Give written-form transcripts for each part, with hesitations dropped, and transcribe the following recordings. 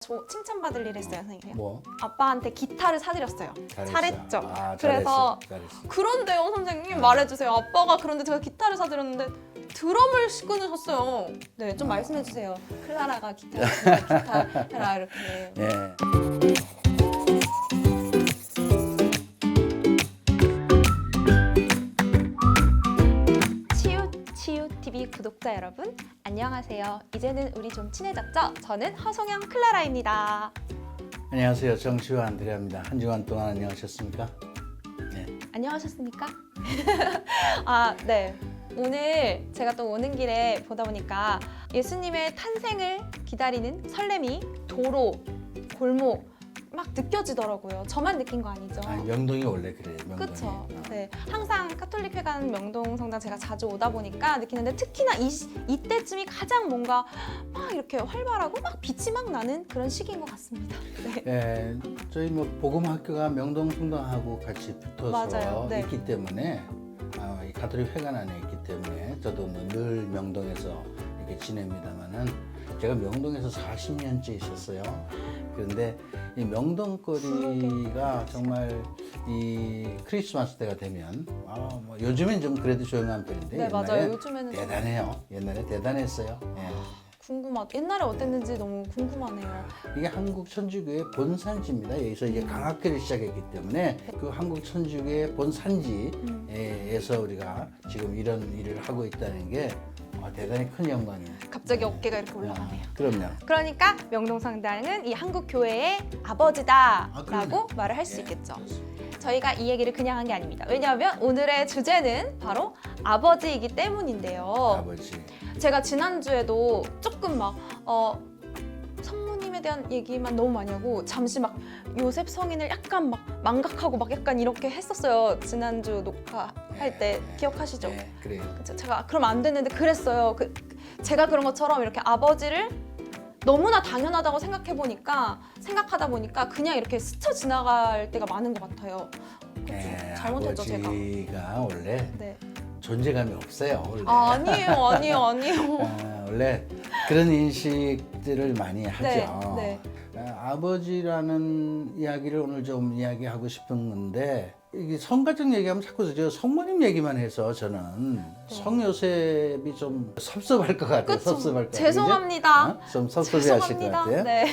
저 칭찬받을 일 했어요, 선생님. 뭐? 아빠한테 기타를 사드렸어요. 잘했어. 잘했죠. 아, 그래서 잘했어. 그런데요, 선생님 말해주세요. 아빠가 그런데 제가 기타를 사드렸는데 드럼을 끊으셨어요. 네, 좀 말씀해주세요. 클라라가 기타 해라 이렇게. 네. 치유 TV 구독자 여러분, 안녕하세요. 이제는 우리 좀 친해졌죠? 저는 허송영 클라라입니다. 안녕하세요. 정치와 안드레아입니다. 한 주간 동안 안녕하셨습니까? 네. 안녕하셨습니까? 아, 네. 오늘 제가 또 오는 길에 보다 보니까 예수님의 탄생을 기다리는 설렘이 도로, 골목 막 느껴지더라고요. 저만 느낀 거 아니죠? 아니, 명동이 원래 그래요. 명동이. 그렇죠. 네, 항상 카톨릭 회관 명동 성당 제가 자주 오다 보니까 느끼는데 특히나 이때쯤이 가장 뭔가 막 이렇게 활발하고 막 빛이 막 나는 그런 시기인 것 같습니다. 네. 네, 저희 뭐 복음학교가 명동 성당하고 같이 붙어서 맞아요. 네. 있기 때문에 이 가톨릭 회관 안에 있기 때문에 저도 뭐늘 명동에서 이렇게 지냅니다만은 제가 명동에서 40년째 있었어요. 그런데 이 명동거리가 정말 이 크리스마스 때가 되면 뭐 요즘엔 좀 그래도 조용한 편인데 네, 옛날에 맞아요. 요즘에는 좀 대단해요. 옛날에 대단했어요. 예. 궁금하다. 옛날에 어땠는지 너무 궁금하네요. 이게 한국 천주교의 본산지입니다. 여기서 이제 강학교를 시작했기 때문에 그 한국 천주교의 본산지에서 우리가 지금 이런 일을 하고 있다는 게 대단히 큰 영광이에요. 갑자기 어깨가 이렇게 올라가네요. 그럼요. 그러니까 명동성당은 이 한국 교회의 아버지다라고 그럼요. 말을 할 수 예, 있겠죠. 그렇습니다. 저희가 이 얘기를 그냥 한 게 아닙니다. 왜냐하면 오늘의 주제는 바로 아버지이기 때문인데요. 아버지. 제가 지난주에도 조금 막 성모님에 대한 얘기만 너무 많이 하고 잠시 막 요셉 성인을 약간 막 망각하고 막 약간 이렇게 했었어요. 지난주 녹화할 때 기억하시죠? 네, 그래요. 제가 그러면 안 됐는데 그랬어요. 제가 그런 것처럼 이렇게 아버지를 너무나 당연하다고 생각하다 보니까 그냥 이렇게 스쳐 지나갈 때가 많은 것 같아요. 네, 잘못했죠, 제가. 아버지가 원래 네. 존재감이 없어요. 원래. 아니에요. 원래 그런 인식들을 많이 하죠. 네. 아버지라는 이야기를 오늘 좀 이야기하고 싶은 건데 이게 성가정 얘기하면 자꾸 저 성모님 얘기만 해서 저는 성요셉이 좀 섭섭할 것 같아요. 그쵸. 섭섭할 것 같아요. 죄송합니다. 좀 섭섭해하실 것 죄송합니다. 같아요. 네.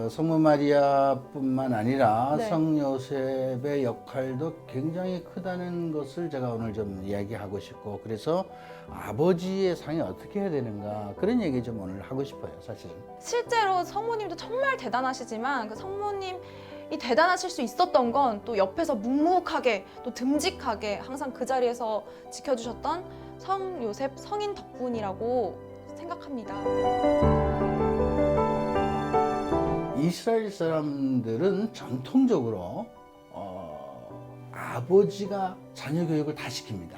성모 마리아뿐만 아니라 네. 성요셉의 역할도 굉장히 크다는 것을 제가 오늘 좀 이야기하고 싶고, 그래서 아버지의 상이 어떻게 해야 되는가 그런 얘기 좀 오늘 하고 싶어요, 사실은. 실제로 성모님도 정말 대단하시지만 그 성모님이 대단하실 수 있었던 건 또 옆에서 묵묵하게 또 듬직하게 항상 그 자리에서 지켜주셨던 성 요셉 성인 덕분이라고 생각합니다. 이스라엘 사람들은 전통적으로 아버지가 자녀 교육을 다 시킵니다.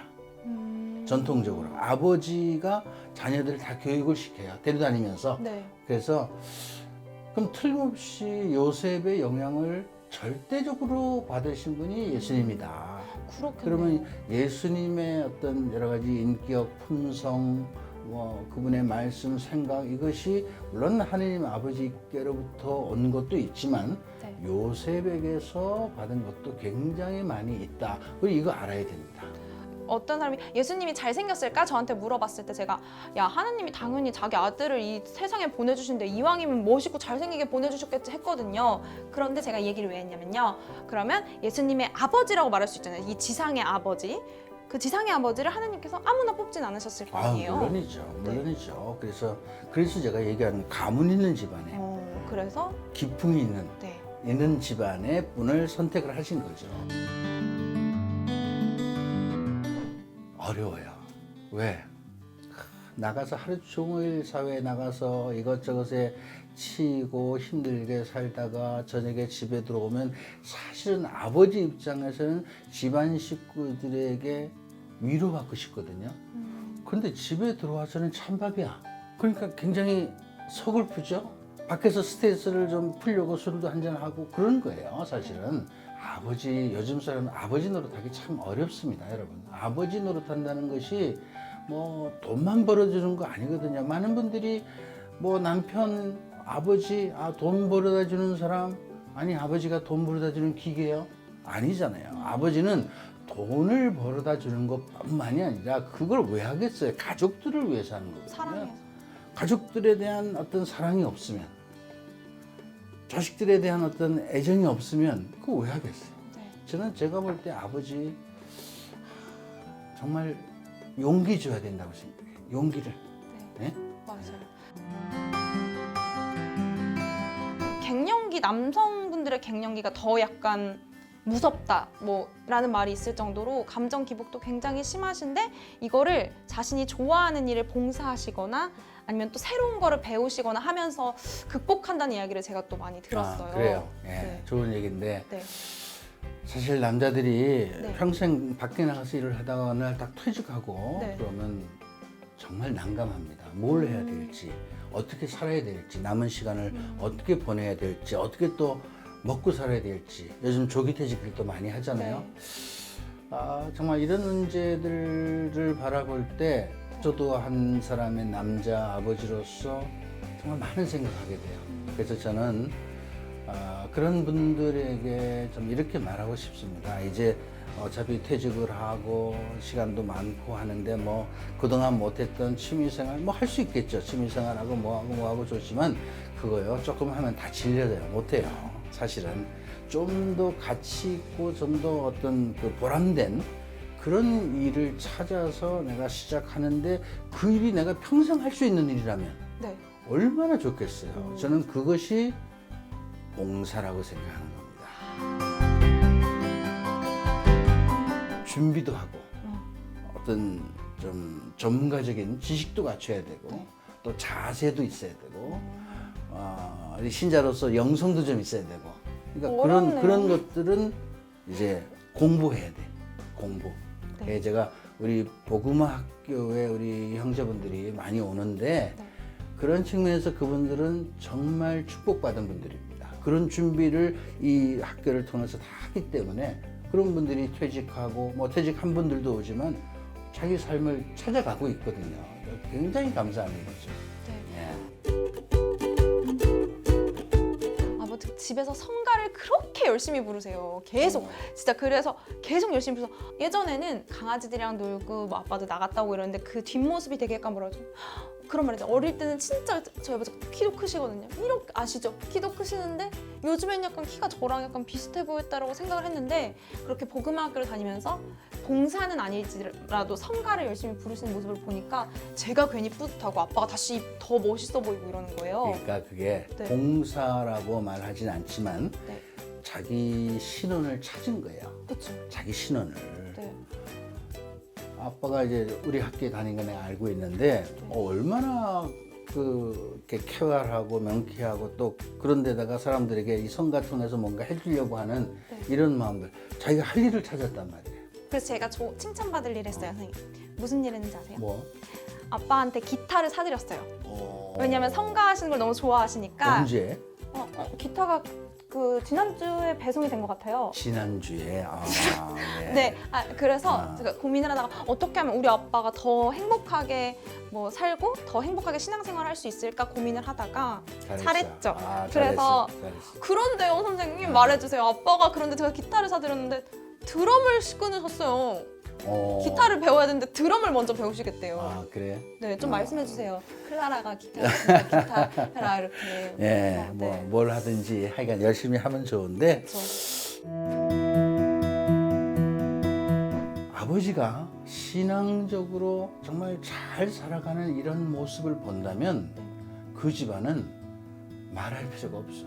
전통적으로 아버지가 자녀들을 다 교육을 시켜요. 데려다니면서. 네. 그래서 그럼 틀림없이 요셉의 영향을 절대적으로 받으신 분이 예수님이다. 그렇겠네요. 그러면 예수님의 어떤 여러 가지 인격, 품성, 그분의 말씀, 생각, 이것이 물론 하느님 아버지께로부터 온 것도 있지만 네. 요셉에게서 받은 것도 굉장히 많이 있다. 그리고 이거 알아야 됩니다. 어떤 사람이 예수님이 잘생겼을까? 저한테 물어봤을 때 제가 야, 하나님이 당연히 자기 아들을 이 세상에 보내주신데 이왕이면 멋있고 잘생기게 보내주셨겠지 했거든요. 그런데 제가 이 얘기를 왜 했냐면요. 그러면 예수님의 아버지라고 말할 수 있잖아요. 이 지상의 아버지. 그 지상의 아버지를 하나님께서 아무나 뽑진 않으셨을 거 아니에요. 물론이죠. 그래서 제가 얘기하는 가문 있는 집안에 그래서 기품이 네. 있는 집안의 분을 선택을 하신 거죠. 어려워요. 왜? 나가서 하루 종일 사회에 나가서 이것저것에 치이고 힘들게 살다가 저녁에 집에 들어오면 사실은 아버지 입장에서는 집안 식구들에게 위로받고 싶거든요. 그런데 집에 들어와서는 찬밥이야. 그러니까 굉장히 서글프죠. 밖에서 스트레스를 좀 풀려고 술도 한잔하고 그런 거예요, 사실은. 요즘 사람은 아버지 노릇하기 참 어렵습니다, 여러분. 아버지 노릇한다는 것이 뭐 돈만 벌어주는 거 아니거든요. 많은 분들이 뭐 남편 아버지, 돈 벌어다 주는 사람? 아니, 아버지가 돈 벌어다 주는 기계요? 아니잖아요. 아버지는 돈을 벌어다 주는 것뿐만이 아니라 그걸 왜 하겠어요? 가족들을 위해서 하는 거거든요. 사랑해서. 가족들에 대한 어떤 사랑이 없으면, 자식들에 대한 어떤 애정이 없으면 그거 왜 하겠어요? 네. 저는 제가 볼 때 아버지 정말 용기 줘야 된다고 생각해요. 용기를. 네. 네? 맞아요. 갱년기 남성분들의 갱년기가 더 약간 무섭다 라는 말이 있을 정도로 감정 기복도 굉장히 심하신데 이거를 자신이 좋아하는 일을 봉사하시거나 아니면 또 새로운 거를 배우시거나 하면서 극복한다는 이야기를 제가 또 많이 들었어요. 그래요. 예, 네. 좋은 얘기인데 네. 사실 남자들이 네. 평생 밖에 나가서 일을 하다가 어느 날 딱 퇴직하고 네. 그러면 정말 난감합니다. 뭘 해야 될지, 어떻게 살아야 될지, 남은 시간을 어떻게 보내야 될지, 어떻게 또 먹고 살아야 될지. 요즘 조기 퇴직들도 많이 하잖아요. 네. 정말 이런 문제들을 바라볼 때 저도 한 사람의 남자 아버지로서 정말 많은 생각하게 돼요. 그래서 저는 그런 분들에게 좀 이렇게 말하고 싶습니다. 이제 어차피 퇴직을 하고 시간도 많고 하는데 뭐 그동안 못했던 취미생활 뭐 할 수 있겠죠. 취미생활하고 뭐하고 좋지만 그거요 조금 하면 다 질려요. 못해요. 사실은 좀 더 가치 있고 좀 더 어떤 그 보람된 그런 일을 찾아서 내가 시작하는데 그 일이 내가 평생 할 수 있는 일이라면 네. 얼마나 좋겠어요. 저는 그것이 봉사라고 생각하는 겁니다. 준비도 하고 어떤 좀 전문가적인 지식도 갖춰야 되고 또 자세도 있어야 되고 신자로서 영성도 좀 있어야 되고 그러니까 어렵네요. 그런 것들은 이제 공부해야 돼. 공부. 네. 제가 우리 복음화 학교에 우리 형제분들이 많이 오는데 네. 그런 측면에서 그분들은 정말 축복받은 분들입니다. 그런 준비를 이 학교를 통해서 다 하기 때문에 그런 분들이 퇴직하고 뭐 퇴직한 분들도 오지만 자기 삶을 찾아가고 있거든요. 굉장히 감사한 일이죠. 아버지 집에서 성가를 그렇게 열심히 부르세요. 계속 진짜 그래서 계속 열심히 부르서 예전에는 강아지들이랑 놀고 뭐 아빠도 나갔다 오고 이러는데 그 뒷모습이 되게 약간 뭐라 그러죠? 그런 말이죠. 어릴 때는 진짜 저희 아버지 키도 크시거든요. 이렇게 아시죠? 키도 크시는데 요즘엔 약간 키가 저랑 약간 비슷해 보였다라고 생각을 했는데 그렇게 복음화 학교를 다니면서 봉사는 아닐지라도 성가를 열심히 부르시는 모습을 보니까 제가 괜히 뿌듯하고 아빠가 다시 더 멋있어 보이고 이러는 거예요. 그러니까 그게 네. 봉사라고 말하진 않지만 네. 자기 신혼을 찾은 거예요. 그렇죠. 자기 신혼을. 네. 아빠가 이제 우리 학교에 다닌 거 내가 알고 있는데 얼마나 이렇게 쾌활하고 명쾌하고 또 그런 데다가 사람들에게 이 성가 통해서 뭔가 해주려고 하는 네. 이런 마음들. 자기가 할 일을 찾았단 말이에요. 그래서 제가 칭찬받을 일 했어요, 선생님. 무슨 일 했는지 아세요? 뭐? 아빠한테 기타를 사드렸어요. 왜냐면 성가하시는 걸 너무 좋아하시니까. 언제? 기타가 그 지난주에 배송이 된 것 같아요. 지난주에. 네. 네, 그래서 제가 고민을 하다가 어떻게 하면 우리 아빠가 더 행복하게 뭐 살고 더 행복하게 신앙생활 할 수 있을까 고민을 하다가 잘했어. 잘했죠. 잘했어. 그래서 그런데요, 선생님 말해주세요. 아빠가 그런데 제가 기타를 사드렸는데 드럼을 끊으셨어요. 기타를 배워야 되는데 드럼을 먼저 배우시겠대요. 그래? 네, 좀 말씀해 주세요. 클라라가 기타 해라 이렇게. 예, 네. 뭘 하든지 하여간 열심히 하면 좋은데 아버지가 신앙적으로 정말 잘 살아가는 이런 모습을 본다면 그 집안은 말할 필요가 없어.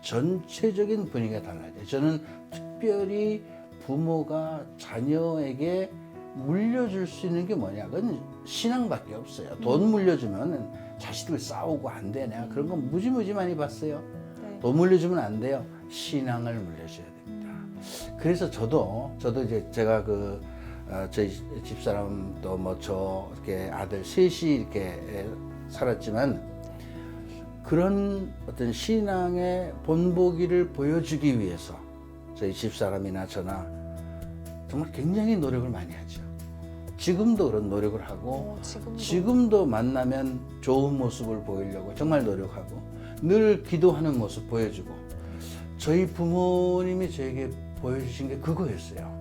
전체적인 분위기가 달라져요. 저는 특별히 부모가 자녀에게 물려줄 수 있는 게 뭐냐? 그건 신앙밖에 없어요. 돈 물려주면 자식들 싸우고 안 돼. 내가 그런 거 무지무지 많이 봤어요. 네. 돈 물려주면 안 돼요. 신앙을 물려줘야 됩니다. 그래서 저도 이제 제가 저희 집사람도 뭐 저 이렇게 아들 셋이 이렇게 살았지만 그런 어떤 신앙의 본보기를 보여주기 위해서 저희 집사람이나 저나 정말 굉장히 노력을 많이 하죠. 지금도 그런 노력을 하고 지금도. 지금도 만나면 좋은 모습을 보이려고 정말 노력하고 늘 기도하는 모습 보여주고 저희 부모님이 저에게 보여주신 게 그거였어요.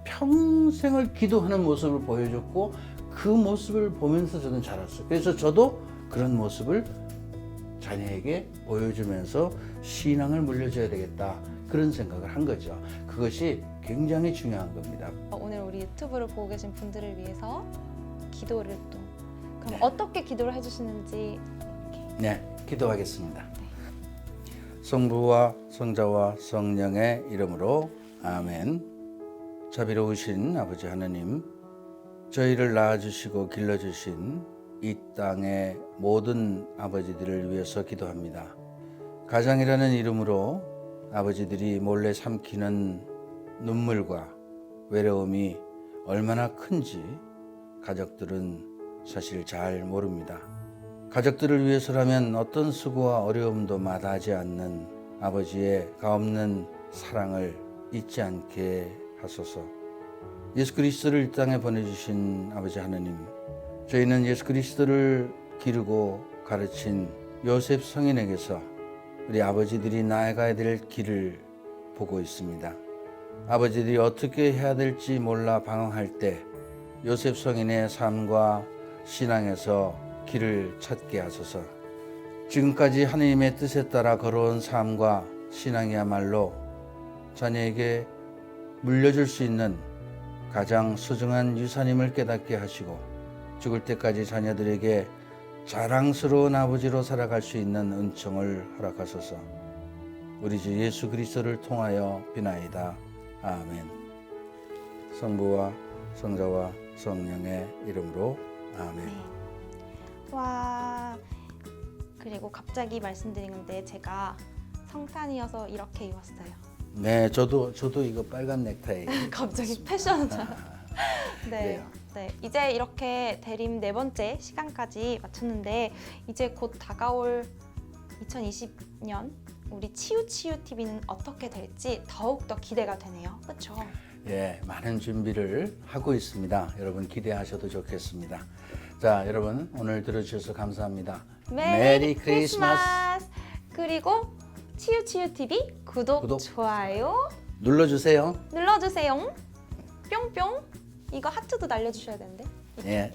평생을 기도하는 모습을 보여줬고 그 모습을 보면서 저는 자랐어요. 그래서 저도 그런 모습을 자녀에게 보여주면서 신앙을 물려줘야 되겠다 그런 생각을 한 거죠. 그것이 굉장히 중요한 겁니다. 오늘 우리 유튜브를 보고 계신 분들을 위해서 기도를 또 그럼 네. 어떻게 기도를 해주시는지 네, 기도하겠습니다. 성부와 성자와 성령의 이름으로 아멘. 자비로우신 아버지 하나님, 저희를 낳아주시고 길러주신 이 땅의 모든 아버지들을 위해서 기도합니다. 가장이라는 이름으로 아버지들이 몰래 삼키는 눈물과 외로움이 얼마나 큰지 가족들은 사실 잘 모릅니다. 가족들을 위해서라면 어떤 수고와 어려움도 마다하지 않는 아버지의 가없는 사랑을 잊지 않게 하소서. 예수 그리스도를 이 땅에 보내주신 아버지 하나님, 저희는 예수 그리스도를 기르고 가르친 요셉 성인에게서 우리 아버지들이 나아가야 될 길을 보고 있습니다. 아버지들이 어떻게 해야 될지 몰라 방황할 때 요셉 성인의 삶과 신앙에서 길을 찾게 하소서. 지금까지 하나님의 뜻에 따라 걸어온 삶과 신앙이야말로 자녀에게 물려줄 수 있는 가장 소중한 유산임을 깨닫게 하시고 죽을 때까지 자녀들에게 자랑스러운 아버지로 살아갈 수 있는 은총을 허락하소서. 우리 주 예수 그리스도를 통하여 비나이다. 아멘. 성부와 성자와 성령의 이름으로 아멘. 네. 와 그리고 갑자기 말씀드린 건데 제가 성탄이어서 이렇게 입었어요. 네, 저도 이거 빨간 넥타이. 갑자기 패션처럼. 네. 그래요. 네. 이제 이렇게 대림 네 번째 시간까지 마쳤는데 이제 곧 다가올 2020년 우리 치유치유 TV는 어떻게 될지 더욱더 기대가 되네요. 그렇죠? 예, 많은 준비를 하고 있습니다. 여러분 기대하셔도 좋겠습니다. 자, 여러분 오늘 들어주셔서 감사합니다. 메리 크리스마스! 그리고 치유치유 TV 구독, 좋아요 눌러주세요. 눌러주세요. 뿅뿅. 이거 하트도 날려주셔야 되는데. 예.